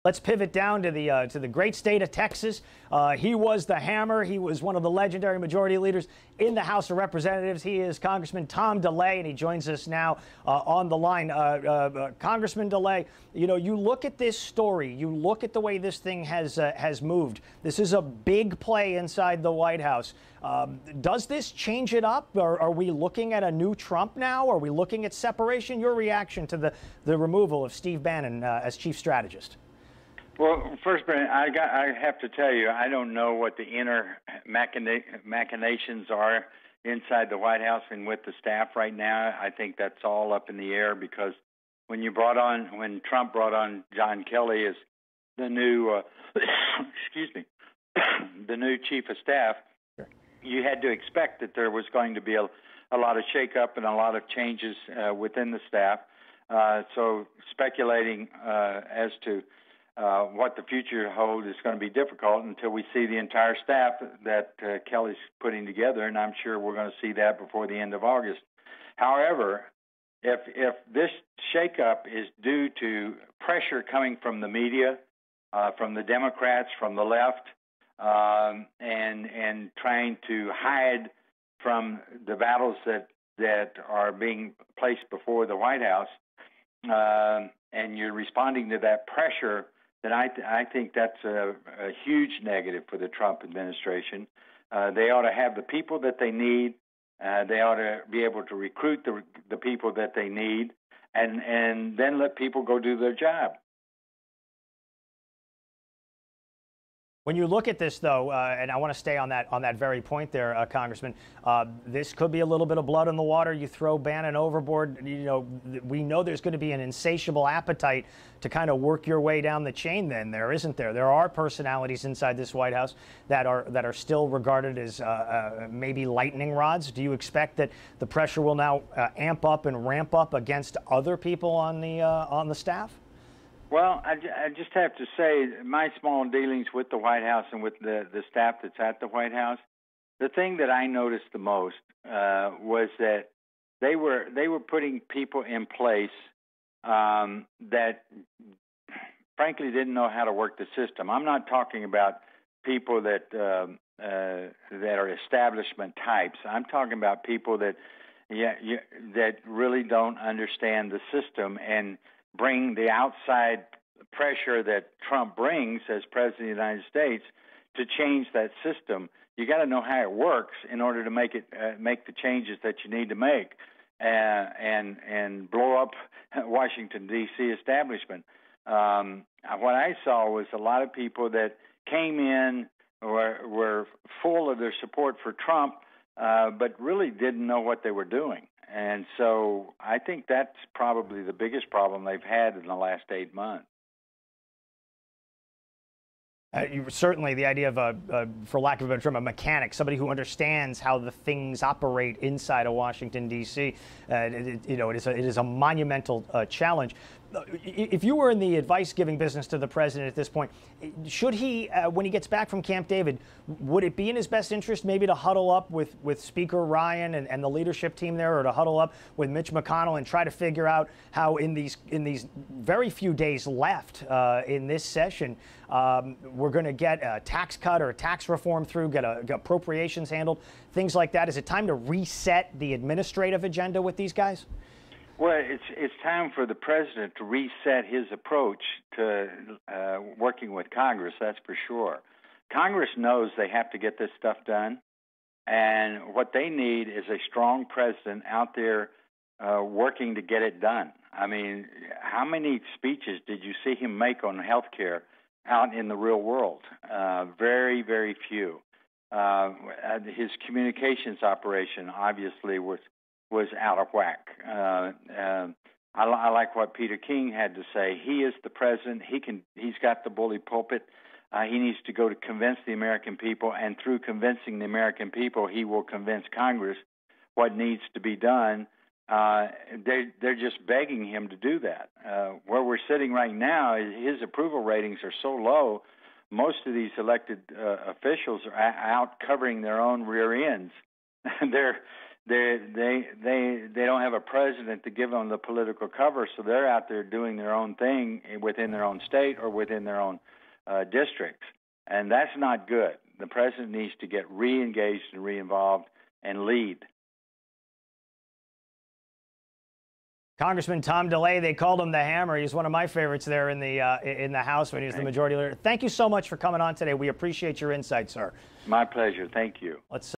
Let's pivot down to the great state of Texas. He was the hammer. He was one of the legendary majority leaders in the House of Representatives. He is Congressman Tom DeLay, and he joins us now on the line. Congressman DeLay, you know, you look at this story, you look at the way this thing has moved. This is a big play inside the White House. Does this change it up? Or are we looking at a new Trump now? Are we looking at separation? Your reaction to the removal of Steve Bannon as chief strategist? Well, first, Brandon, I have to tell you, I don't know what the inner machinations are inside the White House and with the staff right now. I think that's all up in the air because when Trump brought on John Kelly as the new, the new chief of staff, you had to expect that there was going to be a lot of shakeup and a lot of changes within the staff. So speculating as to what the future holds is going to be difficult until we see the entire staff that Kelly's putting together, and I'm sure we're going to see that before the end of August. However, if this shakeup is due to pressure coming from the media, from the Democrats, from the left, and trying to hide from the battles that are being placed before the White House, and you're responding to that pressure, then I think that's a huge negative for the Trump administration. They ought to have the people that they need. They ought to be able to recruit the people that they need, and then let people go do their job. When you look at this, though, and I want to stay on that very point there, Congressman, this could be a little bit of blood in the water. You throw Bannon overboard. You know, we know there's going to be an insatiable appetite to kind of work your way down the chain. Then there isn't there? There are personalities inside this White House that are still regarded as maybe lightning rods. Do you expect that the pressure will now amp up and ramp up against other people on the staff? Well, I just have to say, my small dealings with the White House and with the staff that's at the White House, the thing that I noticed the most was that they were putting people in place that, frankly, didn't know how to work the system. I'm not talking about people that are establishment types. I'm talking about people that really don't understand the system and bring the outside pressure that Trump brings as president of the United States to change that system. You got to know how it works in order to make the changes that you need to make, and blow up Washington D.C. establishment. What I saw was a lot of people that came in were full of their support for Trump, but really didn't know what they were doing. And so I think that's probably the biggest problem they've had in the last 8 months. Certainly the idea of, for lack of a better term, a mechanic, somebody who understands how the things operate inside of Washington, D.C., it is a monumental challenge. If you were in the advice-giving business to the president at this point, should he, when he gets back from Camp David, would it be in his best interest maybe to huddle up with Speaker Ryan and the leadership team there, or to huddle up with Mitch McConnell and try to figure out how in these very few days left in this session, we're going to get a tax cut or a tax reform through, get appropriations handled, things like that? Is it time to reset the administrative agenda with these guys? Well, it's time for the president to reset his approach to working with Congress, that's for sure. Congress knows they have to get this stuff done, and what they need is a strong president out there working to get it done. I mean, how many speeches did you see him make on health care out in the real world? Very, very few. His communications operation obviously was out of whack. I like what Peter King had to say. He is the president. He's got the bully pulpit. He needs to go to convince the American people, and through convincing the American people, he will convince Congress what needs to be done. They're just begging him to do that. Where we're sitting right now, his approval ratings are so low, most of these elected officials are out covering their own rear ends. they don't have a president to give them the political cover, so they're out there doing their own thing within their own state or within their own districts, and that's not good. The president needs to get re-engaged and re-involved and lead. Congressman Tom DeLay, they called him the Hammer. He's one of my favorites there in the House when he was the majority leader. Thank you so much for coming on today. We appreciate your insight, sir. My pleasure. Thank you. Let's